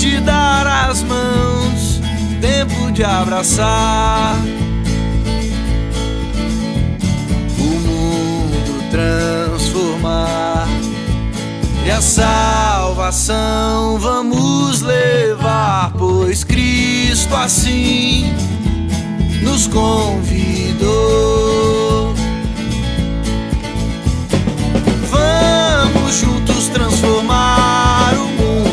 de dar as mãos, tempo de abraçar. O mundo transformar e a salvação vamos levar, pois Cristo assim nos convidou. Vamos juntos transformar o mundo,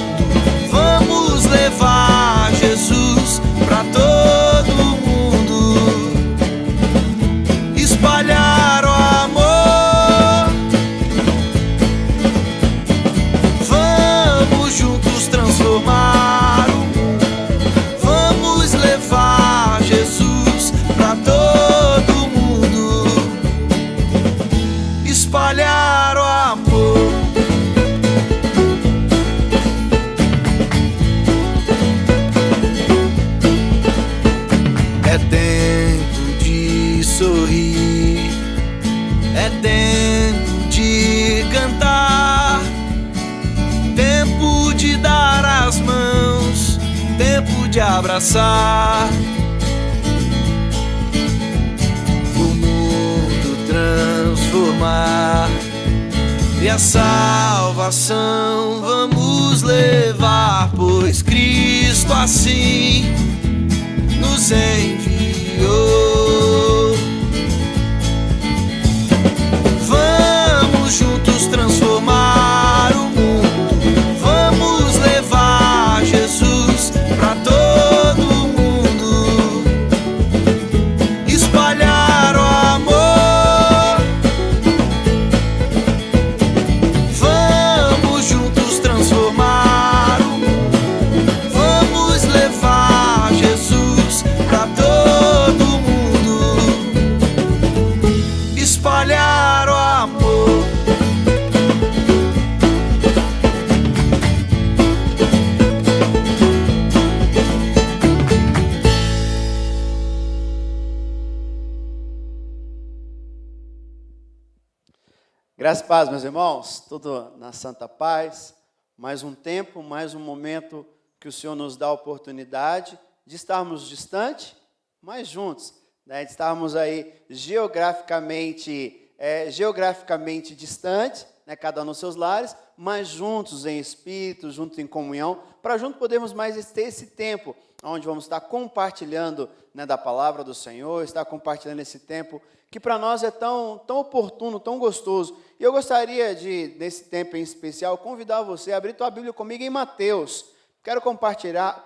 vamos levar Jesus pra todo mundo, espalhar o amor. Vamos juntos transformar o mundo, vamos levar Jesus pra todo mundo, espalhar o amor. É tempo de sorrir, é tempo de cantar, tempo de dar as mãos, tempo de abraçar. O mundo transformar e a salvação vamos levar, pois Cristo assim nos enviou. Vamos juntos transformar o mundo, vamos levar Jesus pra todo mundo, espalhar o amor. Vamos juntos transformar o mundo, vamos levar Jesus pra todo mundo, espalhar o amor. Graças e paz, meus irmãos, tudo na santa paz. Mais um tempo, mais um momento que o Senhor nos dá a oportunidade de estarmos distantes, mas juntos, né? De estarmos aí geograficamente distantes, né? Cada um nos seus lares, mas juntos em espírito, juntos em comunhão, para juntos podermos mais ter esse tempo onde vamos estar compartilhando, né, da palavra do Senhor, estar compartilhando esse tempo que para nós é tão oportuno, tão gostoso. E eu gostaria de, nesse tempo em especial, convidar você a abrir tua Bíblia comigo em Mateus. Quero compartilhar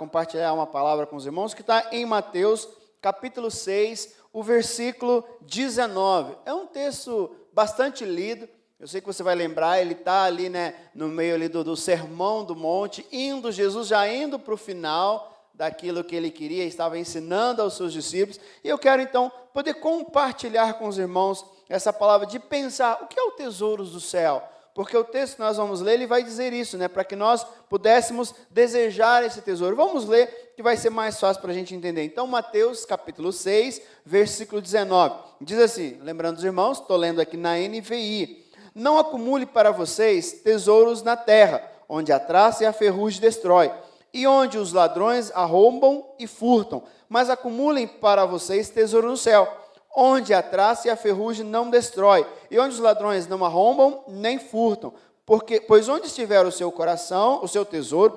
uma palavra com os irmãos que está em Mateus, capítulo 6, o versículo 19. É um texto bastante lido, eu sei que você vai lembrar, ele está ali, né, no meio ali do Sermão do Monte, Jesus já indo para o final daquilo que ele queria, estava ensinando aos seus discípulos. E eu quero então poder compartilhar com os irmãos essa palavra de pensar o que é o tesouro do céu. Porque o texto que nós vamos ler, ele vai dizer isso, né? Para que nós pudéssemos desejar esse tesouro. Vamos ler, que vai ser mais fácil para a gente entender. Então, Mateus, capítulo 6, versículo 19. Diz assim, lembrando os irmãos, estou lendo aqui na NVI. Não acumule para vocês tesouros na terra, onde a traça e a ferrugem destrói, e onde os ladrões arrombam e furtam. Mas acumulem para vocês tesouro no céu, onde a traça e a ferrugem não destrói, e onde os ladrões não arrombam nem furtam. Pois onde estiver o seu tesouro,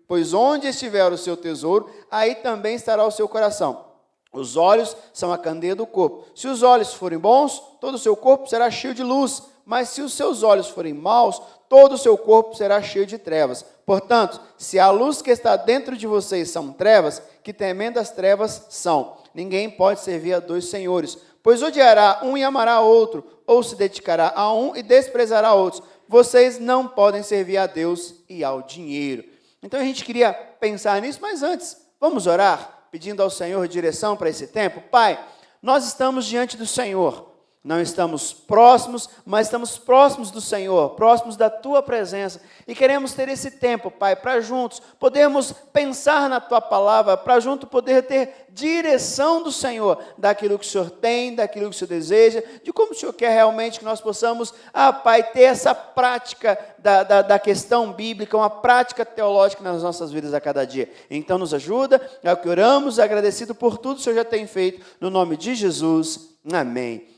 pois onde estiver o seu tesouro, aí também estará o seu coração. Os olhos são a candeia do corpo. Se os olhos forem bons, todo o seu corpo será cheio de luz. Mas se os seus olhos forem maus, todo o seu corpo será cheio de trevas. Portanto, se a luz que está dentro de vocês são trevas, que tremendas trevas são. Ninguém pode servir a dois senhores, pois odiará um e amará outro, ou se dedicará a um e desprezará outros. Vocês não podem servir a Deus e ao dinheiro. Então a gente queria pensar nisso, mas antes, vamos orar, pedindo ao Senhor direção para esse tempo. Pai, nós estamos diante do Senhor. não estamos próximos, mas estamos próximos do Senhor, próximos da Tua presença. E queremos ter esse tempo, Pai, para juntos podermos pensar na Tua palavra, para juntos poder ter direção do Senhor, daquilo que o Senhor tem, daquilo que o Senhor deseja, de como o Senhor quer realmente que nós possamos, Pai, ter essa prática da questão bíblica, uma prática teológica nas nossas vidas a cada dia. Então nos ajuda, é o que oramos, agradecido por tudo que o Senhor já tem feito, no nome de Jesus, amém.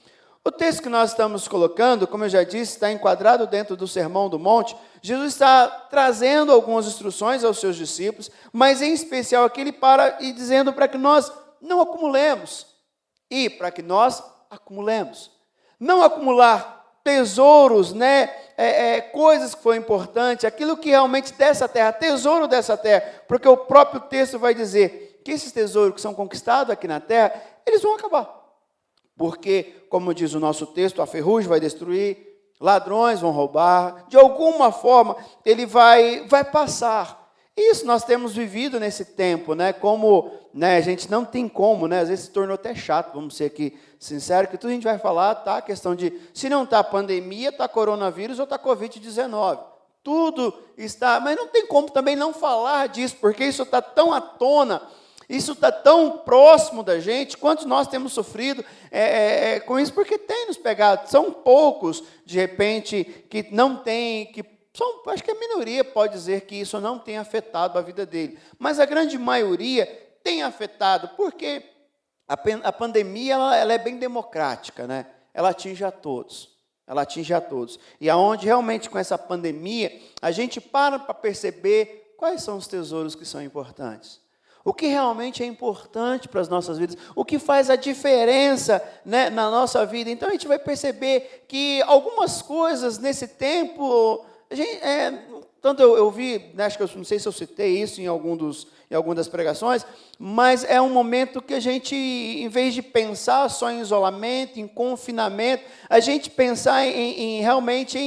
O texto que nós estamos colocando, como eu já disse, está enquadrado dentro do Sermão do Monte. Jesus está trazendo algumas instruções aos seus discípulos, mas em especial aqui ele para e dizendo para que nós não acumulemos e para que nós acumulemos. Não acumular tesouros, coisas que foram importantes, aquilo que realmente dessa terra, tesouro dessa terra, porque o próprio texto vai dizer que esses tesouros que são conquistados aqui na terra, eles vão acabar. Porque, como diz o nosso texto, a ferrugem vai destruir, ladrões vão roubar, de alguma forma ele vai passar. Isso nós temos vivido nesse tempo, como a gente não tem como, às vezes se tornou até chato, vamos ser aqui sinceros, que tudo a gente vai falar, tá? A questão de, se não está pandemia, está coronavírus ou está Covid-19. Tudo está, mas não tem como também não falar disso, porque isso está tão à tona, isso está tão próximo da gente, quantos nós temos sofrido com isso, porque tem nos pegado. São poucos, de repente, que não tem, acho que a minoria pode dizer que isso não tem afetado a vida dele. Mas a grande maioria tem afetado, porque a pandemia ela é bem democrática, Ela atinge a todos. Ela atinge a todos. E aonde realmente com essa pandemia, a gente para perceber quais são os tesouros que são importantes. O que realmente é importante para as nossas vidas, o que faz a diferença na nossa vida. Então a gente vai perceber que algumas coisas nesse tempo, tanto eu vi, acho que eu não sei se eu citei isso em algumas das pregações, mas é um momento que a gente, em vez de pensar só em isolamento, em confinamento, a gente pensar realmente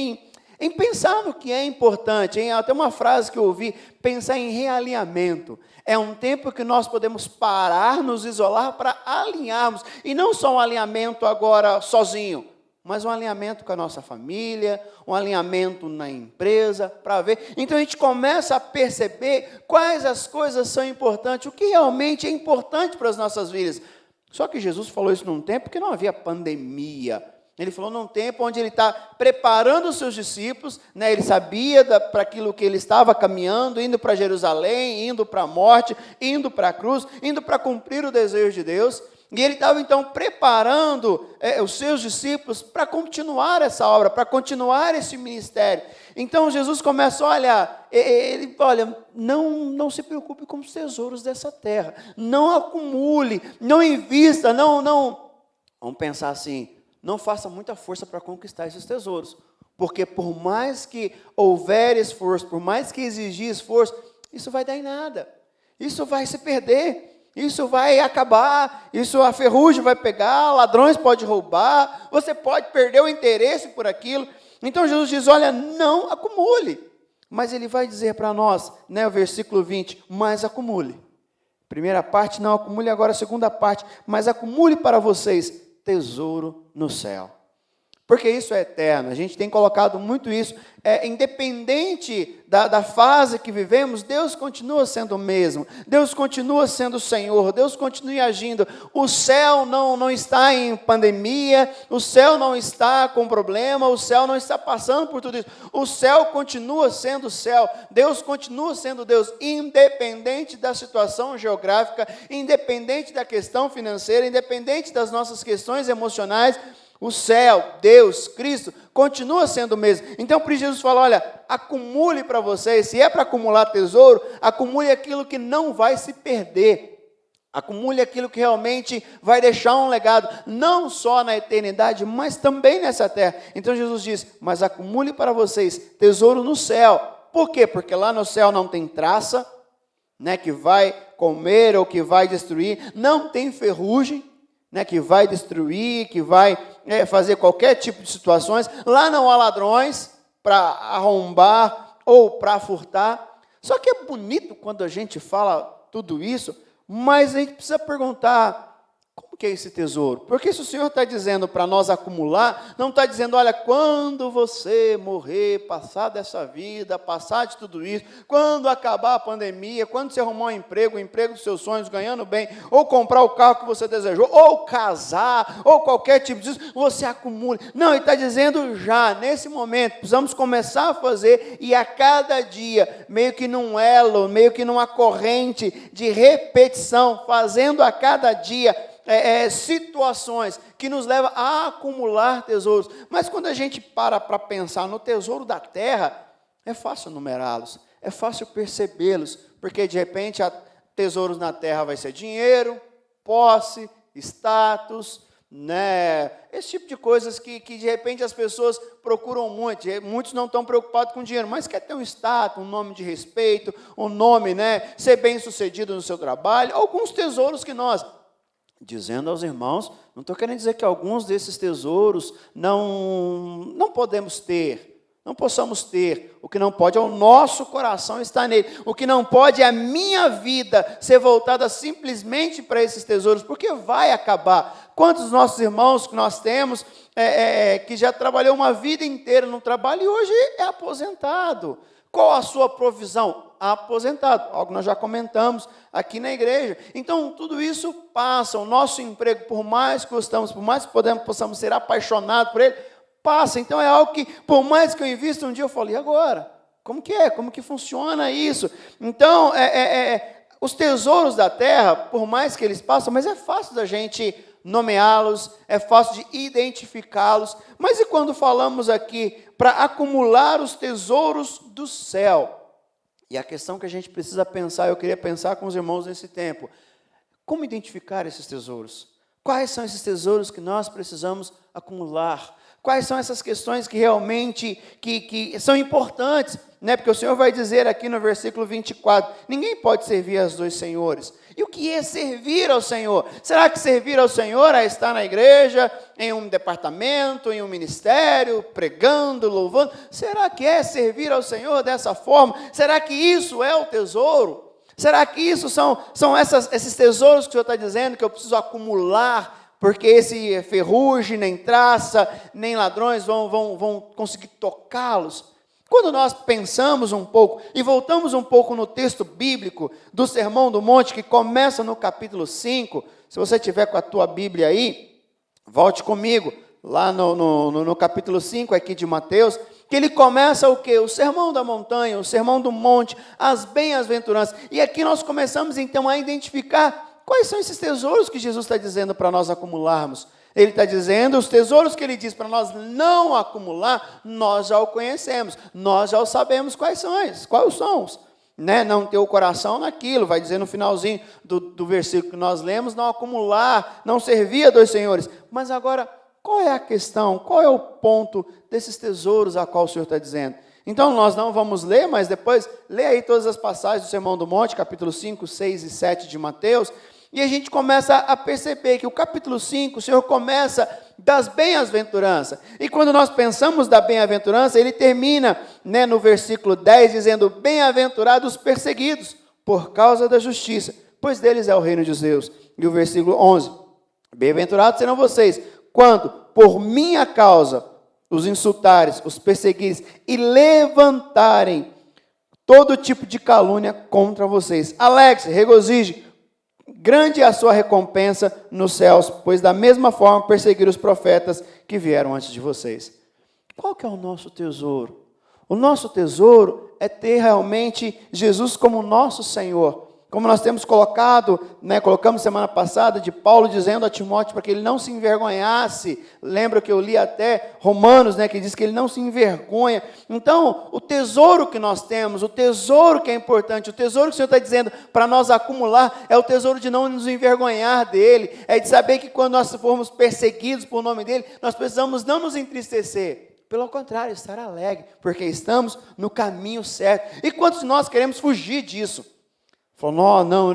em pensar no que é importante. Até uma frase que eu ouvi, pensar em realinhamento. É um tempo que nós podemos parar, nos isolar para alinharmos. E não só um alinhamento agora sozinho, mas um alinhamento com a nossa família, um alinhamento na empresa, para ver. Então a gente começa a perceber quais as coisas são importantes, o que realmente é importante para as nossas vidas. Só que Jesus falou isso num tempo que não havia pandemia. Ele falou num tempo onde ele está preparando os seus discípulos, ele sabia para aquilo que ele estava caminhando, indo para Jerusalém, indo para a morte, indo para a cruz, indo para cumprir o desejo de Deus. E ele estava então preparando os seus discípulos para continuar essa obra, para continuar esse ministério. Então Jesus começa a olhar, não se preocupe com os tesouros dessa terra, não acumule, não invista, vamos pensar assim, não faça muita força para conquistar esses tesouros, porque por mais que houver esforço, por mais que exigir esforço, isso vai dar em nada, isso vai se perder, isso vai acabar, a ferrugem vai pegar, ladrões podem roubar, você pode perder o interesse por aquilo. Então Jesus diz, olha, não acumule, mas ele vai dizer para nós, o versículo 20, mas acumule. Primeira parte, não acumule, agora a segunda parte, mas acumule para vocês tesouro no céu. Porque isso é eterno, a gente tem colocado muito isso, independente da fase que vivemos, Deus continua sendo o mesmo, Deus continua sendo o Senhor, Deus continua agindo. O céu não está em pandemia, o céu não está com problema, o céu não está passando por tudo isso, o céu continua sendo o céu, Deus continua sendo Deus, independente da situação geográfica, independente da questão financeira, independente das nossas questões emocionais. O céu, Deus, Cristo, continua sendo o mesmo. Então, por isso Jesus fala, olha, acumule para vocês, se é para acumular tesouro, acumule aquilo que não vai se perder. Acumule aquilo que realmente vai deixar um legado, não só na eternidade, mas também nessa terra. Então Jesus diz, mas acumule para vocês tesouro no céu. Por quê? Porque lá no céu não tem traça, que vai comer ou que vai destruir, não tem ferrugem, que vai destruir, que vai fazer qualquer tipo de situações. Lá não há ladrões para arrombar ou para furtar. Só que é bonito quando a gente fala tudo isso, mas a gente precisa perguntar, como que é esse tesouro? Porque se o Senhor está dizendo para nós acumular, não está dizendo, olha, quando você morrer, passar dessa vida, passar de tudo isso, quando acabar a pandemia, quando você arrumar um emprego, o emprego dos seus sonhos, ganhando bem, ou comprar o carro que você desejou, ou casar, ou qualquer tipo disso, você acumula. Não, ele está dizendo já, nesse momento, precisamos começar a fazer, e a cada dia, meio que num elo, meio que numa corrente de repetição, fazendo a cada dia situações que nos levam a acumular tesouros. Mas quando a gente para pensar no tesouro da terra, é fácil numerá-los, é fácil percebê-los, porque de repente tesouros na terra vai ser dinheiro, posse, status, né? Esse tipo de coisas que de repente as pessoas procuram muito. Muitos não estão preocupados com dinheiro, mas quer ter um status, um nome de respeito, um nome, né? Ser bem sucedido no seu trabalho. Alguns tesouros que nós, dizendo aos irmãos, não estou querendo dizer que alguns desses tesouros não podemos ter, não possamos ter. O que não pode é o nosso coração estar nele. O que não pode é a minha vida ser voltada simplesmente para esses tesouros, porque vai acabar. Quantos dos nossos irmãos que nós temos, que já trabalhou uma vida inteira no trabalho e hoje é aposentado? Qual a sua provisão? Aposentado, algo que nós já comentamos aqui na igreja. Então, tudo isso passa. O nosso emprego, por mais que gostamos, por mais que possamos ser apaixonados por ele, passa. Então, é algo que, por mais que eu invista um dia, eu falo, e agora? Como que é? Como que funciona isso? Então, os tesouros da terra, por mais que eles passam, mas é fácil da gente nomeá-los, é fácil de identificá-los. Mas e quando falamos aqui para acumular os tesouros do céu? E a questão que a gente precisa pensar, eu queria pensar com os irmãos nesse tempo, como identificar esses tesouros? Quais são esses tesouros que nós precisamos acumular? Quais são essas questões que realmente que são importantes? Né? Porque o Senhor vai dizer aqui no versículo 24, ninguém pode servir aos dois senhores. E o que é servir ao Senhor? Será que servir ao Senhor é estar na igreja, em um departamento, em um ministério, pregando, louvando? Será que é servir ao Senhor dessa forma? Será que isso é o tesouro? Será que isso são esses tesouros que o Senhor está dizendo que eu preciso acumular, porque esse ferrugem, nem traça, nem ladrões vão conseguir tocá-los? Quando nós pensamos um pouco e voltamos um pouco no texto bíblico do Sermão do Monte, que começa no capítulo 5, se você tiver com a tua Bíblia aí, volte comigo, lá no capítulo 5 aqui de Mateus, que ele começa o quê? O Sermão da Montanha, o Sermão do Monte, as bem-aventuranças. E aqui nós começamos então a identificar quais são esses tesouros que Jesus está dizendo para nós acumularmos. Ele está dizendo, os tesouros que ele diz para nós não acumular, nós já o conhecemos, nós já o sabemos quais são, né? Não ter o coração naquilo, vai dizer no finalzinho do versículo que nós lemos, não acumular, não servir a dois senhores. Mas agora, qual é a questão, qual é o ponto desses tesouros a qual o Senhor está dizendo? Então, nós não vamos ler, mas depois, lê aí todas as passagens do Sermão do Monte, capítulo 5, 6 e 7 de Mateus, e a gente começa a perceber que o capítulo 5, o Senhor começa das bem-aventuranças. E quando nós pensamos da bem-aventurança, ele termina, né, no versículo 10, dizendo, bem-aventurados os perseguidos por causa da justiça, pois deles é o reino de Deus. E o versículo 11, bem-aventurados serão vocês, quando, por minha causa, os insultares, os perseguires e levantarem todo tipo de calúnia contra vocês. Alegre-se, regozije, grande é a sua recompensa nos céus, pois da mesma forma perseguiram os profetas que vieram antes de vocês. Qual que é o nosso tesouro? O nosso tesouro é ter realmente Jesus como nosso Senhor. Como nós temos colocado, né, colocamos semana passada de Paulo dizendo a Timóteo para que ele não se envergonhasse. Lembra que eu li até Romanos, né, que diz que ele não se envergonha. Então, o tesouro que nós temos, o tesouro que é importante, o tesouro que o Senhor está dizendo para nós acumular, é o tesouro de não nos envergonhar dele, é de saber que quando nós formos perseguidos por nome dele, nós precisamos não nos entristecer. Pelo contrário, estar alegre, porque estamos no caminho certo. E quantos de nós queremos fugir disso? Falou, não,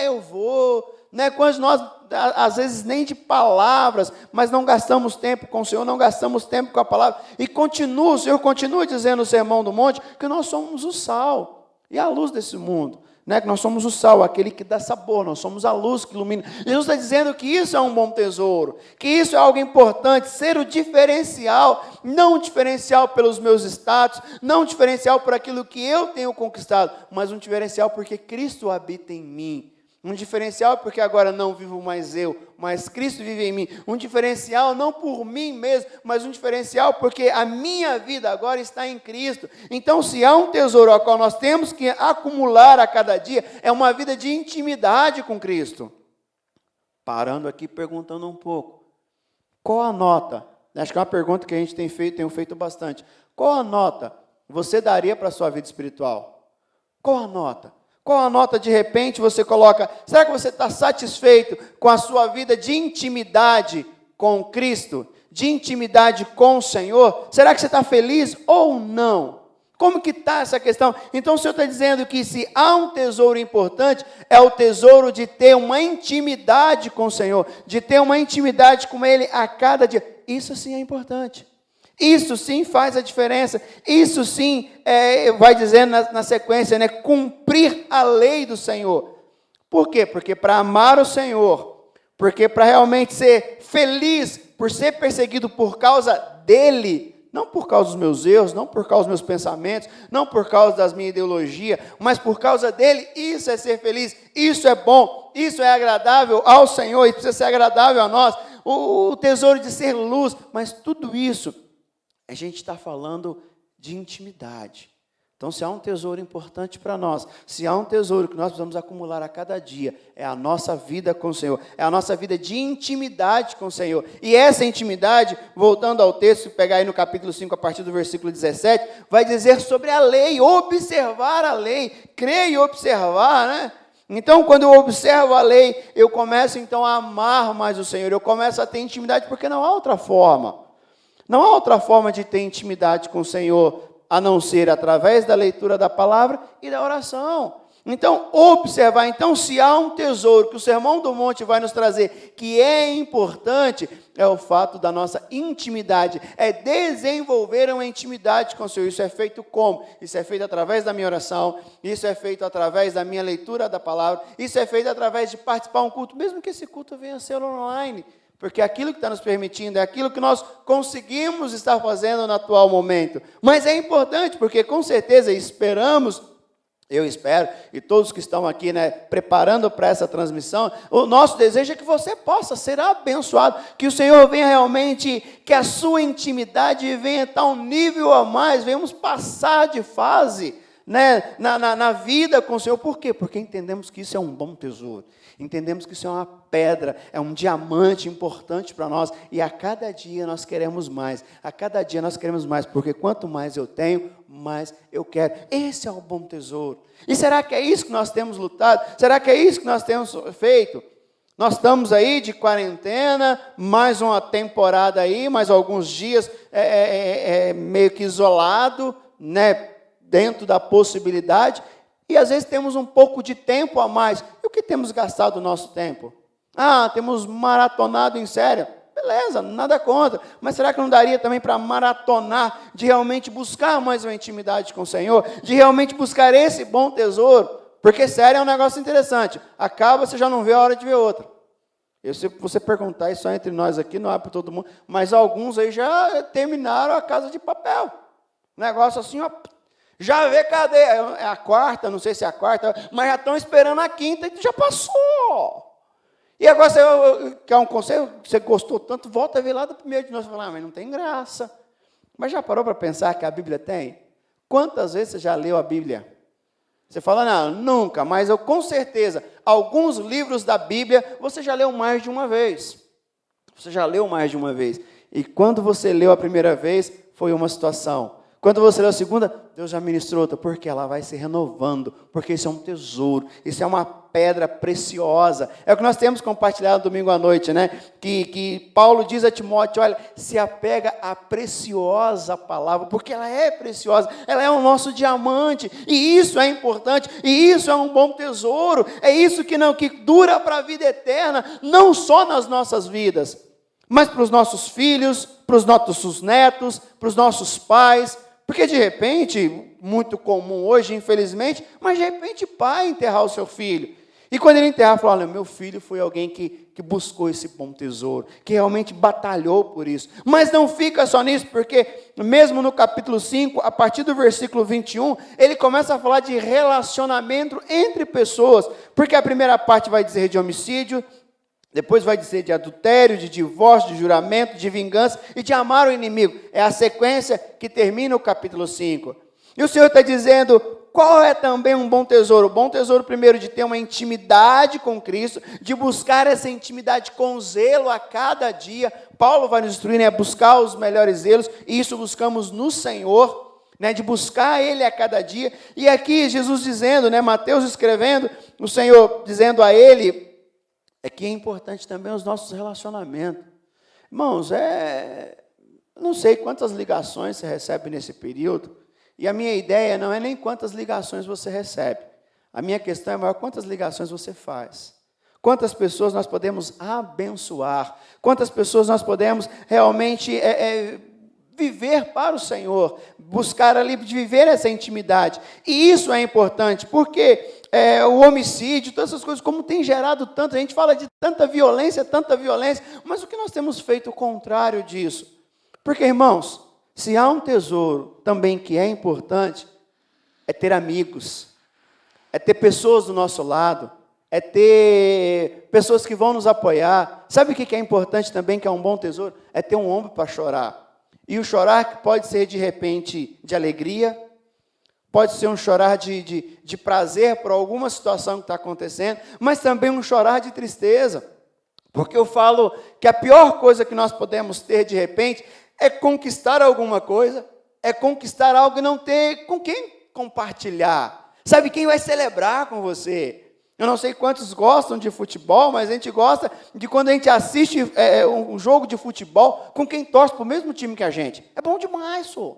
eu vou, né? Quando nós, às vezes, nem de palavras, mas não gastamos tempo com o Senhor, não gastamos tempo com a palavra, e o Senhor continua dizendo no Sermão do Monte, que nós somos o sal, e a luz desse mundo, né? Que nós somos o sal, aquele que dá sabor, nós somos a luz que ilumina. Jesus está dizendo que isso é um bom tesouro, que isso é algo importante, ser o diferencial, não um diferencial pelos meus status, não um diferencial por aquilo que eu tenho conquistado, mas um diferencial porque Cristo habita em mim. Um diferencial porque agora não vivo mais eu, mas Cristo vive em mim. Um diferencial não por mim mesmo, mas um diferencial porque a minha vida agora está em Cristo. Então, se há um tesouro ao qual nós temos que acumular a cada dia, é uma vida de intimidade com Cristo. Parando aqui, perguntando um pouco. Qual a nota? Acho que é uma pergunta que a gente tenho feito bastante. Qual a nota você daria para a sua vida espiritual? Qual a nota? Qual a nota, de repente, você coloca? Será que você está satisfeito com a sua vida de intimidade com Cristo? De intimidade com o Senhor? Será que você está feliz ou não? Como que está essa questão? Então, o Senhor está dizendo que se há um tesouro importante, é o tesouro de ter uma intimidade com o Senhor, de ter uma intimidade com Ele a cada dia. Isso sim é importante. Isso sim faz a diferença, isso sim, vai dizendo na sequência, né, cumprir a lei do Senhor. Por quê? Porque para amar o Senhor, porque para realmente ser feliz por ser perseguido por causa dEle, não por causa dos meus erros, não por causa dos meus pensamentos, não por causa da minha ideologia, mas por causa dEle, isso é ser feliz, isso é bom, isso é agradável ao Senhor, isso precisa ser agradável a nós, o tesouro de ser luz, mas tudo isso, a gente está falando de intimidade. Então, se há um tesouro importante para nós, se há um tesouro que nós precisamos acumular a cada dia, é a nossa vida com o Senhor, é a nossa vida de intimidade com o Senhor. E essa intimidade, voltando ao texto, pegar aí no capítulo 5, a partir do versículo 17, vai dizer sobre a lei, observar a lei, crer e observar, né? Então, quando eu observo a lei, eu começo então a amar mais o Senhor, eu começo a ter intimidade, porque não há outra forma. Não há outra forma de ter intimidade com o Senhor, a não ser através da leitura da palavra e da oração. Então, observar. Então, se há um tesouro que o Sermão do Monte vai nos trazer, que é importante, é o fato da nossa intimidade, é desenvolver uma intimidade com o Senhor. Isso é feito como? Isso é feito através da minha oração, isso é feito através da minha leitura da palavra, isso é feito através de participar de um culto, mesmo que esse culto venha a ser online. Porque aquilo que está nos permitindo é aquilo que nós conseguimos estar fazendo no atual momento. Mas é importante, porque com certeza esperamos, eu espero, e todos que estão aqui, né, preparando para essa transmissão, o nosso desejo é que você possa ser abençoado, que o Senhor venha realmente, que a sua intimidade venha estar um nível a mais, venhamos passar de fase, né, na vida com o Senhor. Por quê? Porque entendemos que isso é um bom tesouro. Entendemos que isso é uma pedra, é um diamante importante para nós, e a cada dia nós queremos mais, a cada dia nós queremos mais, porque quanto mais eu tenho, mais eu quero. Esse é o bom tesouro. E será que é isso que nós temos lutado? Será que é isso que nós temos feito? Nós estamos aí de quarentena, mais uma temporada aí, mais alguns dias meio que isolado, né, dentro da possibilidade, e às vezes temos um pouco de tempo a mais. E o que temos gastado o nosso tempo? Temos maratonado em série. Beleza, nada contra. Mas será que não daria também para maratonar, de realmente buscar mais uma intimidade com o Senhor? De realmente buscar esse bom tesouro? Porque série é um negócio interessante. Acaba, você já não vê a hora de ver outra. E se você perguntar isso só entre nós aqui, não é para todo mundo, mas alguns aí já terminaram a Casa de Papel. Negócio assim, ó. Já vê, cadê? É a quarta, não sei se é a quarta, mas já estão esperando a quinta e já passou. E agora você quer um conselho? Você gostou tanto, volta a ver lá do primeiro de nós e fala, mas não tem graça. Mas já parou para pensar que a Bíblia tem? Quantas vezes você já leu a Bíblia? Você fala, não, nunca, mas eu com certeza, alguns livros da Bíblia você já leu mais de uma vez. Você já leu mais de uma vez. E quando você leu a primeira vez, foi uma situação. Quando você lê a segunda, Deus já ministrou outra, porque ela vai se renovando, porque isso é um tesouro, isso é uma pedra preciosa. É o que nós temos compartilhado domingo à noite, né? Que Paulo diz a Timóteo, olha, se apega à preciosa palavra, porque ela é preciosa, ela é o nosso diamante, e isso é importante, e isso é um bom tesouro, é isso que dura para a vida eterna, não só nas nossas vidas, mas para os nossos filhos, para os nossos netos, para os nossos pais. Porque, de repente, muito comum hoje, infelizmente, mas de repente pai enterrar o seu filho. E quando ele enterrar, falar, olha, meu filho foi alguém que buscou esse bom tesouro, que realmente batalhou por isso. Mas não fica só nisso, porque mesmo no capítulo 5, a partir do versículo 21, ele começa a falar de relacionamento entre pessoas, porque a primeira parte vai dizer de homicídio, depois vai dizer de adultério, de divórcio, de juramento, de vingança e de amar o inimigo. É a sequência que termina o capítulo 5. E o Senhor está dizendo, qual é também um bom tesouro? O bom tesouro, primeiro, de ter uma intimidade com Cristo, de buscar essa intimidade com zelo a cada dia. Paulo vai nos instruir, né, a buscar os melhores zelos, e isso buscamos no Senhor, né, de buscar Ele a cada dia. E aqui Jesus dizendo, né, Mateus escrevendo, o Senhor dizendo a Ele, é que é importante também os nossos relacionamentos. Irmãos, não sei quantas ligações você recebe nesse período, e a minha ideia não é nem quantas ligações você recebe. A minha questão é maior, quantas ligações você faz. Quantas pessoas nós podemos abençoar. Quantas pessoas nós podemos realmente viver para o Senhor. Buscar ali, de viver essa intimidade. E isso é importante, porque o homicídio, todas essas coisas, como tem gerado tanto, a gente fala de tanta violência, mas o que nós temos feito o contrário disso? Porque, irmãos, se há um tesouro também que é importante, é ter amigos, é ter pessoas do nosso lado, é ter pessoas que vão nos apoiar. Sabe o que é importante também, que é um bom tesouro? É ter um ombro para chorar. E o chorar que pode ser, de repente, de alegria, pode ser um chorar de prazer por alguma situação que está acontecendo, mas também um chorar de tristeza. Porque eu falo que a pior coisa que nós podemos ter, de repente, é conquistar alguma coisa, é conquistar algo e não ter com quem compartilhar. Sabe quem vai celebrar com você? Eu não sei quantos gostam de futebol, mas a gente gosta de quando a gente assiste um jogo de futebol com quem torce para o mesmo time que a gente. É bom demais, só.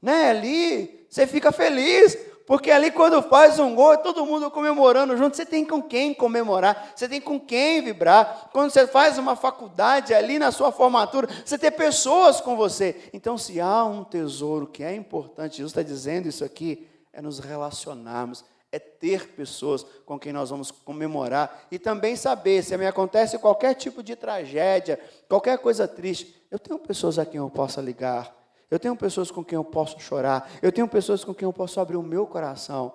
Né? Ali você fica feliz, porque ali quando faz um gol, é todo mundo comemorando junto, você tem com quem comemorar, você tem com quem vibrar. Quando você faz uma faculdade ali na sua formatura, você tem pessoas com você. Então, se há um tesouro que é importante, Jesus está dizendo isso aqui, é nos relacionarmos, é ter pessoas com quem nós vamos comemorar e também saber, se me acontece qualquer tipo de tragédia, qualquer coisa triste, eu tenho pessoas a quem eu possa ligar, eu tenho pessoas com quem eu posso chorar, eu tenho pessoas com quem eu posso abrir o meu coração.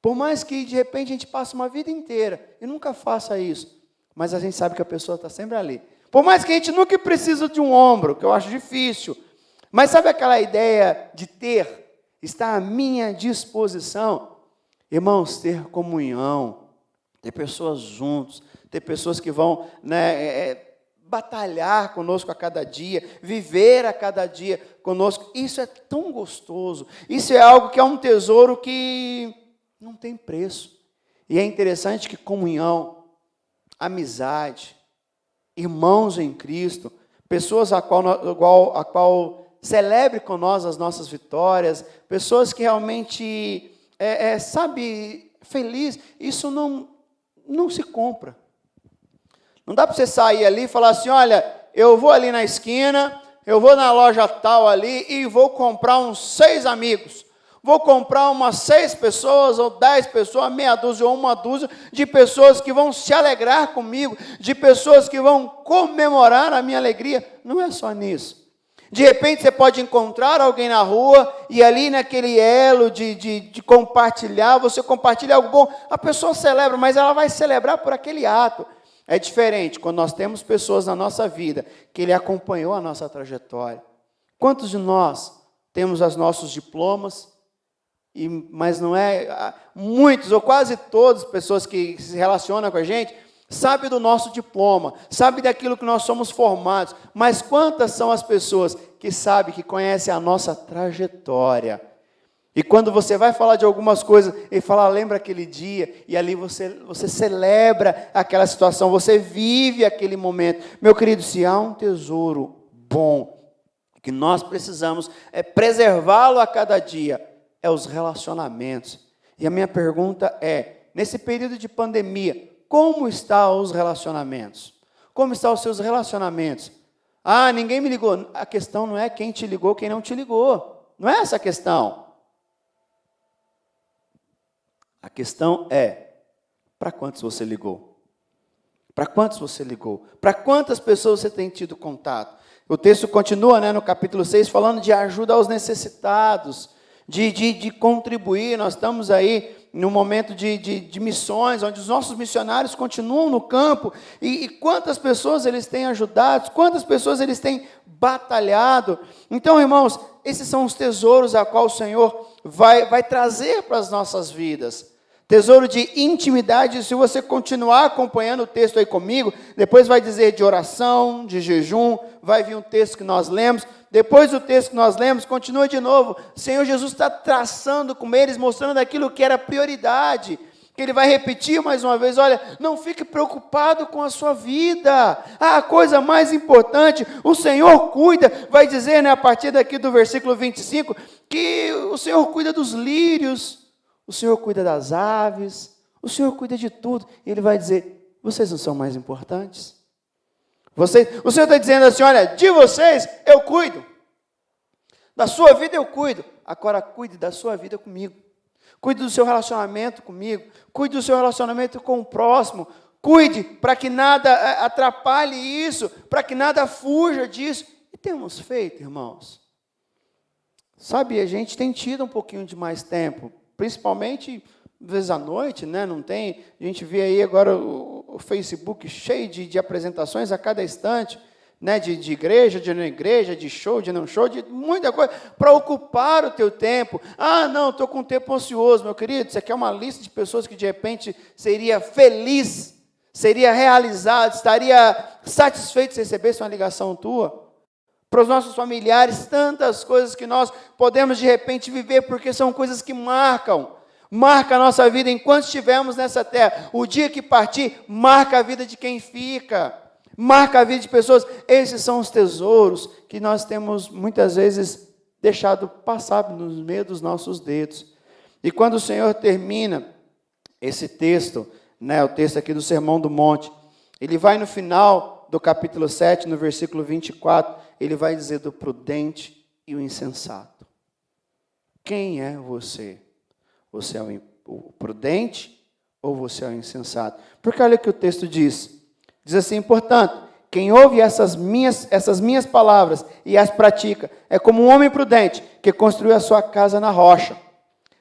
Por mais que, de repente, a gente passe uma vida inteira e nunca faça isso, mas a gente sabe que a pessoa está sempre ali. Por mais que a gente nunca precise de um ombro, que eu acho difícil, mas sabe aquela ideia de ter, estar à minha disposição? Irmãos, ter comunhão, ter pessoas juntos, ter pessoas que vão batalhar conosco a cada dia, viver a cada dia conosco, isso é tão gostoso, isso é algo que é um tesouro que não tem preço. E é interessante que comunhão, amizade, irmãos em Cristo, pessoas a qual celebre com nós as nossas vitórias, pessoas que realmente feliz, isso não se compra. Não dá para você sair ali e falar assim, olha, eu vou ali na esquina, eu vou na loja tal ali e vou comprar uns 6 amigos. Vou comprar umas 6 pessoas, ou 10 pessoas, meia dúzia ou uma dúzia de pessoas que vão se alegrar comigo, de pessoas que vão comemorar a minha alegria. Não é só nisso. De repente você pode encontrar alguém na rua e ali naquele elo de compartilhar, você compartilha algo bom, a pessoa celebra, mas ela vai celebrar por aquele ato. É diferente quando nós temos pessoas na nossa vida que ele acompanhou a nossa trajetória. Quantos de nós temos os nossos diplomas, mas não é... Muitos ou quase todas as pessoas que se relacionam com a gente sabem do nosso diploma, sabem daquilo que nós somos formados, mas quantas são as pessoas que sabem, que conhecem a nossa trajetória? E quando você vai falar de algumas coisas, ele fala, lembra aquele dia, e ali você celebra aquela situação, você vive aquele momento. Meu querido, se há um tesouro bom, que nós precisamos preservá-lo a cada dia, é os relacionamentos. E a minha pergunta é, nesse período de pandemia, como estão os relacionamentos? Como estão os seus relacionamentos? Ah, ninguém me ligou. A questão não é quem te ligou, quem não te ligou. Não é essa a questão. A questão é, para quantos você ligou? Para quantos você ligou? Para quantas pessoas você tem tido contato? O texto continua, no capítulo 6, falando de ajuda aos necessitados, de contribuir. Nós estamos aí num momento de missões, onde os nossos missionários continuam no campo, e quantas pessoas eles têm ajudado, quantas pessoas eles têm batalhado. Então, irmãos, esses são os tesouros a qual o Senhor vai trazer para as nossas vidas. Tesouro de intimidade. Se você continuar acompanhando o texto aí comigo, depois vai dizer de oração, de jejum, vai vir um texto que nós lemos, depois do texto que nós lemos, continua de novo. O Senhor Jesus está traçando com eles, mostrando aquilo que era prioridade, que Ele vai repetir mais uma vez: olha, não fique preocupado com a sua vida, a coisa mais importante, o Senhor cuida. Vai dizer, a partir daqui do versículo 25, que o Senhor cuida dos lírios, o Senhor cuida das aves, o Senhor cuida de tudo. E Ele vai dizer: vocês não são mais importantes? O Senhor está dizendo assim: olha, de vocês eu cuido, da sua vida eu cuido, agora cuide da sua vida comigo, cuide do seu relacionamento comigo, cuide do seu relacionamento com o próximo, cuide para que nada atrapalhe isso, para que nada fuja disso. E temos feito, irmãos? Sabe, a gente tem tido um pouquinho de mais tempo, principalmente às vezes à noite, não tem, a gente vê aí agora o Facebook cheio de apresentações a cada instante, de igreja, de não igreja, de show, de não show, de muita coisa, para ocupar o teu tempo. Não, estou com um tempo ocioso, meu querido. Isso aqui é uma lista de pessoas que de repente seria feliz, seria realizado, estaria satisfeito se recebesse uma ligação tua. Para os nossos familiares, tantas coisas que nós podemos de repente viver, porque são coisas que marca a nossa vida enquanto estivermos nessa terra. O dia que partir, marca a vida de quem fica, marca a vida de pessoas. Esses são os tesouros que nós temos muitas vezes deixado passar no meio dos nossos dedos. E quando o Senhor termina esse texto, o texto aqui do Sermão do Monte, Ele vai no final do capítulo 7, no versículo 24, Ele vai dizer do prudente e o insensato. Quem é você? Você é o prudente ou você é o insensato? Porque olha o que o texto diz. Diz assim: portanto, quem ouve essas minhas palavras e as pratica, é como um homem prudente que construiu a sua casa na rocha.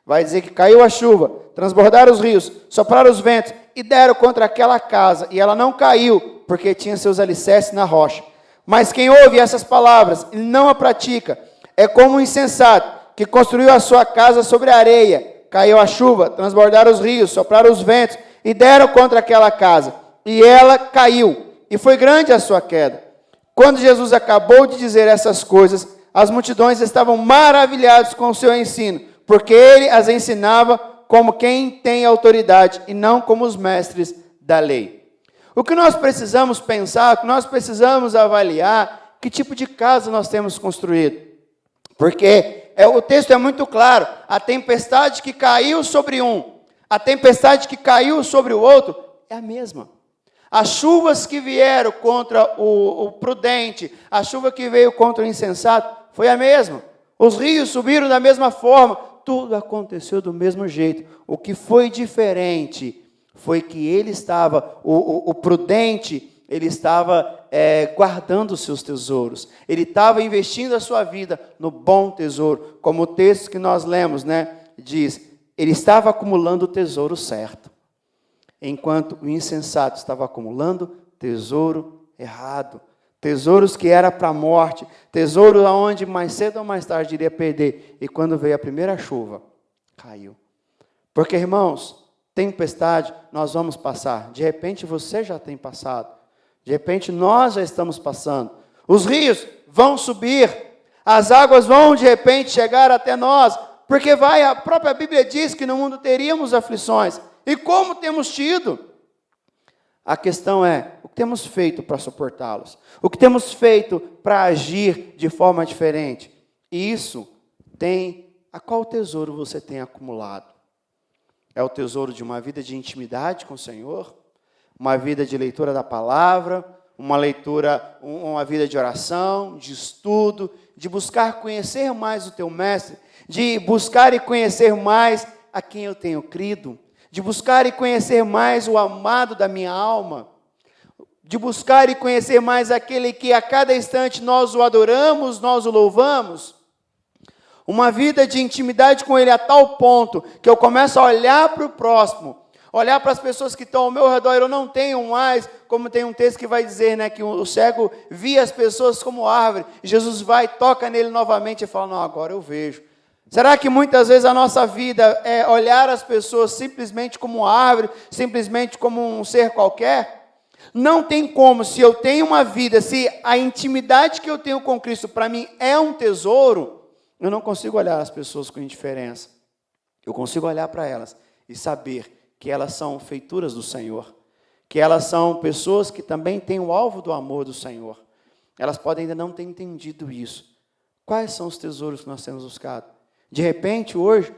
Vai dizer que caiu a chuva, transbordaram os rios, sopraram os ventos e deram contra aquela casa, e ela não caiu, porque tinha seus alicerces na rocha. Mas quem ouve essas palavras e não a pratica, é como um insensato que construiu a sua casa sobre a areia. Caiu a chuva, transbordaram os rios, sopraram os ventos e deram contra aquela casa. E ela caiu, e foi grande a sua queda. Quando Jesus acabou de dizer essas coisas, as multidões estavam maravilhadas com o seu ensino, porque ele as ensinava como quem tem autoridade e não como os mestres da lei. O que nós precisamos pensar, o que nós precisamos avaliar, que tipo de casa nós temos construído. Porque o texto é muito claro: a tempestade que caiu sobre um, a tempestade que caiu sobre o outro, é a mesma. As chuvas que vieram contra o prudente, a chuva que veio contra o insensato, foi a mesma. Os rios subiram da mesma forma, tudo aconteceu do mesmo jeito. O que foi diferente foi que ele estava, o prudente, ele estava guardando os seus tesouros. Ele estava investindo a sua vida no bom tesouro. Como o texto que nós lemos, diz, ele estava acumulando o tesouro certo, enquanto o insensato estava acumulando tesouro errado. Tesouros que era para a morte, tesouro aonde mais cedo ou mais tarde iria perder. E quando veio a primeira chuva, caiu. Porque, irmãos, tempestade nós vamos passar. De repente você já tem passado. De repente nós já estamos passando. Os rios vão subir. As águas vão de repente chegar até nós. Porque a própria Bíblia diz que no mundo teríamos aflições. E como temos tido? A questão é, o que temos feito para suportá-los? O que temos feito para agir de forma diferente? E isso a qual tesouro você tem acumulado? É o tesouro de uma vida de intimidade com o Senhor? Uma vida de leitura da palavra? Uma vida de oração, de estudo, de buscar conhecer mais o teu mestre, de buscar e conhecer mais a quem eu tenho crido, de buscar e conhecer mais o amado da minha alma, de buscar e conhecer mais aquele que a cada instante nós o adoramos, nós o louvamos. Uma vida de intimidade com Ele a tal ponto que eu começo a olhar para o próximo, olhar para as pessoas que estão ao meu redor. Eu não tenho mais, como tem um texto que vai dizer, né, que o cego via as pessoas como árvore. Jesus vai, toca nele novamente e fala, não, agora eu vejo. Será que muitas vezes a nossa vida é olhar as pessoas simplesmente como árvore, simplesmente como um ser qualquer? Não tem como, se eu tenho uma vida, se a intimidade que eu tenho com Cristo para mim é um tesouro, eu não consigo olhar as pessoas com indiferença. Eu consigo olhar para elas e saber que elas são feituras do Senhor, que elas são pessoas que também têm o alvo do amor do Senhor. Elas podem ainda não ter entendido isso. Quais são os tesouros que nós temos buscado? De repente, hoje,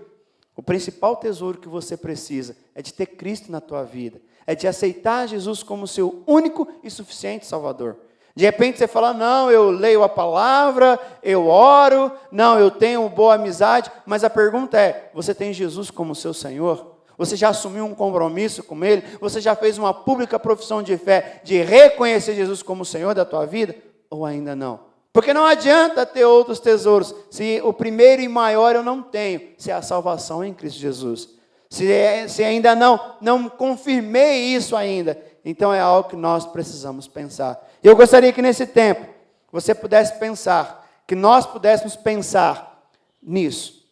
o principal tesouro que você precisa é de ter Cristo na tua vida, é de aceitar Jesus como seu único e suficiente Salvador. De repente você fala, não, eu leio a palavra, eu oro, não, eu tenho boa amizade, mas a pergunta é, você tem Jesus como seu Senhor? Você já assumiu um compromisso com Ele? Você já fez uma pública profissão de fé, de reconhecer Jesus como Senhor da tua vida? Ou ainda não? Porque não adianta ter outros tesouros, se o primeiro e maior eu não tenho, se é a salvação em Cristo Jesus. Se ainda não confirmei isso ainda, então é algo que nós precisamos pensar. E eu gostaria que nesse tempo, você pudesse pensar, que nós pudéssemos pensar nisso.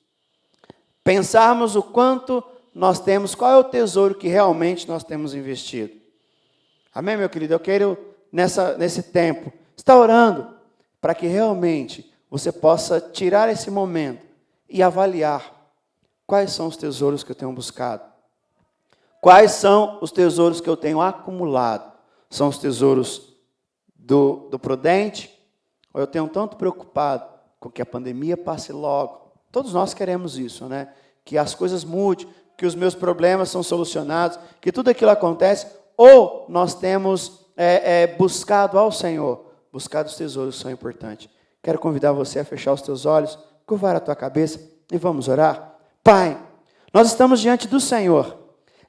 Pensarmos o quanto nós temos, qual é o tesouro que realmente nós temos investido. Amém, meu querido? Eu quero, nesse tempo, estar orando para que realmente você possa tirar esse momento e avaliar quais são os tesouros que eu tenho buscado. Quais são os tesouros que eu tenho acumulado? São os tesouros do prudente? Ou eu tenho tanto preocupado com que a pandemia passe logo? Todos nós queremos isso, né? Que as coisas mudem, que os meus problemas são solucionados, que tudo aquilo acontece. Ou nós temos buscado ao Senhor, buscado os tesouros que são importantes. Quero convidar você a fechar os teus olhos, curvar a tua cabeça e vamos orar. Pai, nós estamos diante do Senhor,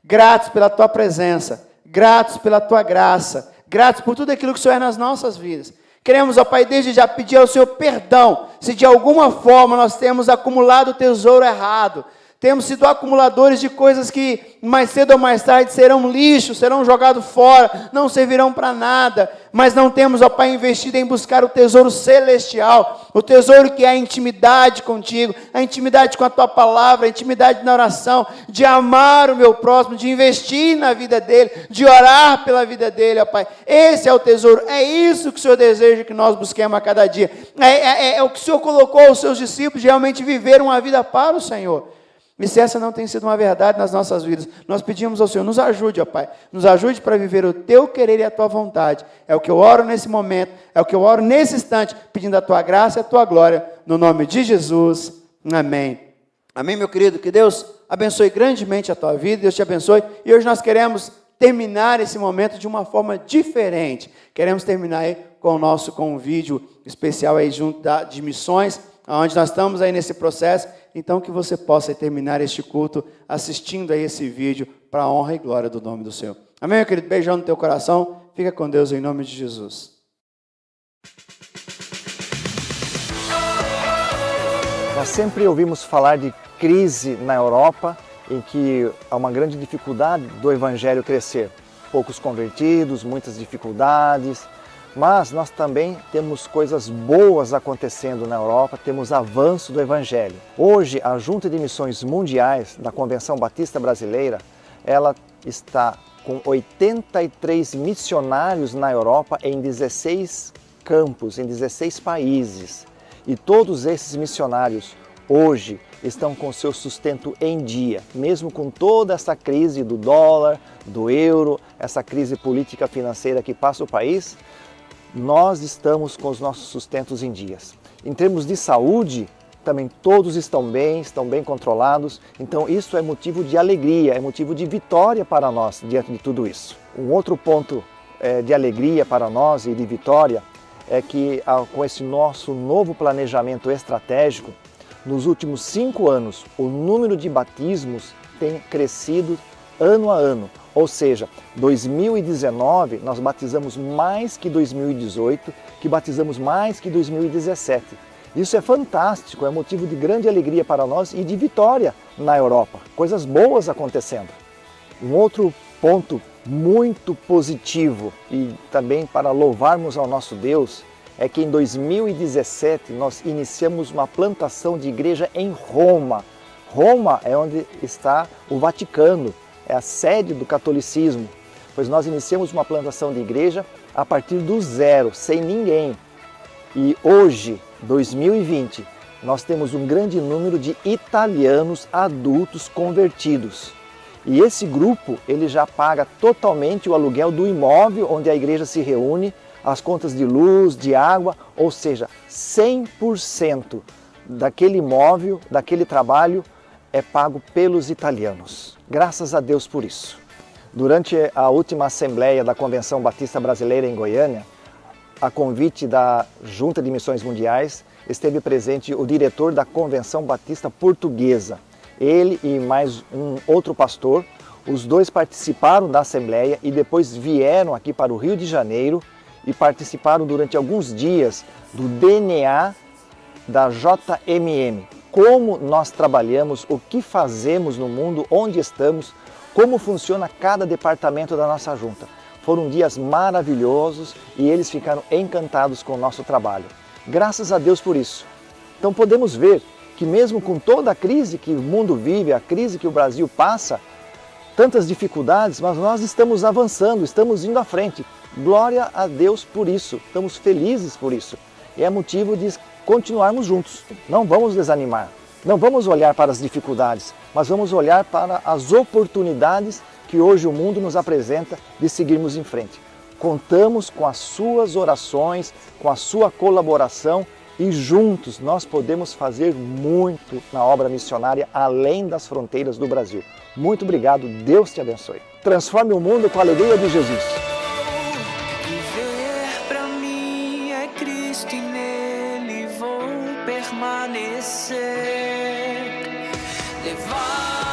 gratos pela Tua presença, gratos pela Tua graça, gratos por tudo aquilo que o Senhor é nas nossas vidas. Queremos, ó Pai, desde já pedir ao Senhor perdão, se de alguma forma nós temos acumulado o tesouro errado, temos sido acumuladores de coisas que mais cedo ou mais tarde serão lixo, serão jogados fora, não servirão para nada, mas não temos, ó Pai, investido em buscar o tesouro celestial, o tesouro que é a intimidade contigo, a intimidade com a Tua palavra, a intimidade na oração, de amar o meu próximo, de investir na vida dele, de orar pela vida dele, ó Pai. Esse é o tesouro, é isso que o Senhor deseja que nós busquemos a cada dia, é o que o Senhor colocou aos seus discípulos, de realmente viver uma vida para o Senhor. E se essa não tem sido uma verdade nas nossas vidas, nós pedimos ao Senhor, nos ajude, ó Pai, nos ajude para viver o Teu querer e a Tua vontade. É o que eu oro nesse momento, é o que eu oro nesse instante, pedindo a Tua graça e a Tua glória, no nome de Jesus. Amém. Amém, meu querido? Que Deus abençoe grandemente a tua vida, Deus te abençoe. E hoje nós queremos terminar esse momento de uma forma diferente. Queremos terminar aí com um vídeo especial aí junto de missões, onde nós estamos aí nesse processo. Então que você possa terminar este culto assistindo aí esse vídeo para a honra e glória do nome do Senhor. Amém, meu querido? Beijão no teu coração. Fica com Deus em nome de Jesus. Nós sempre ouvimos falar de crise na Europa, em que há uma grande dificuldade do Evangelho crescer. Poucos convertidos, muitas dificuldades, mas nós também temos coisas boas acontecendo na Europa, temos avanço do Evangelho. Hoje, a Junta de Missões Mundiais da Convenção Batista Brasileira, ela está com 83 missionários na Europa em 16 campos, em 16 países. E todos esses missionários hoje estão com seu sustento em dia, mesmo com toda essa crise do dólar, do euro, essa crise política financeira que passa o país, nós estamos com os nossos sustentos em dias. Em termos de saúde, também todos estão bem controlados, então isso é motivo de alegria, é motivo de vitória para nós diante de tudo isso. Um outro ponto de alegria para nós e de vitória é que com esse nosso novo planejamento estratégico, nos últimos 5 anos, o número de batismos tem crescido ano a ano. Ou seja, 2019 nós batizamos mais que 2018, que batizamos mais que 2017. Isso é fantástico, é motivo de grande alegria para nós e de vitória na Europa. Coisas boas acontecendo. Um outro ponto muito positivo e também para louvarmos ao nosso Deus é que em 2017 nós iniciamos uma plantação de igreja em Roma. Roma é onde está o Vaticano, é a sede do catolicismo, pois nós iniciamos uma plantação de igreja a partir do zero, sem ninguém. E hoje, 2020, nós temos um grande número de italianos adultos convertidos. E esse grupo, ele já paga totalmente o aluguel do imóvel onde a igreja se reúne, as contas de luz, de água, ou seja, 100% daquele imóvel, daquele trabalho é pago pelos italianos. Graças a Deus por isso. Durante a última assembleia da Convenção Batista Brasileira em Goiânia, a convite da Junta de Missões Mundiais, esteve presente o diretor da Convenção Batista Portuguesa. Ele e mais um outro pastor, os dois participaram da assembleia e depois vieram aqui para o Rio de Janeiro e participaram durante alguns dias do DNA da JMM. Como nós trabalhamos, o que fazemos no mundo, onde estamos, como funciona cada departamento da nossa junta. Foram dias maravilhosos e eles ficaram encantados com o nosso trabalho. Graças a Deus por isso. Então podemos ver que mesmo com toda a crise que o mundo vive, a crise que o Brasil passa, tantas dificuldades, mas nós estamos avançando, estamos indo à frente. Glória a Deus por isso, estamos felizes por isso. E é motivo de continuarmos juntos. Não vamos desanimar, não vamos olhar para as dificuldades, mas vamos olhar para as oportunidades que hoje o mundo nos apresenta de seguirmos em frente. Contamos com as suas orações, com a sua colaboração e juntos nós podemos fazer muito na obra missionária além das fronteiras do Brasil. Muito obrigado, Deus te abençoe. Transforme o mundo com a alegria de Jesus. Viver pra mim é Cristo e nele vou permanecer. Levar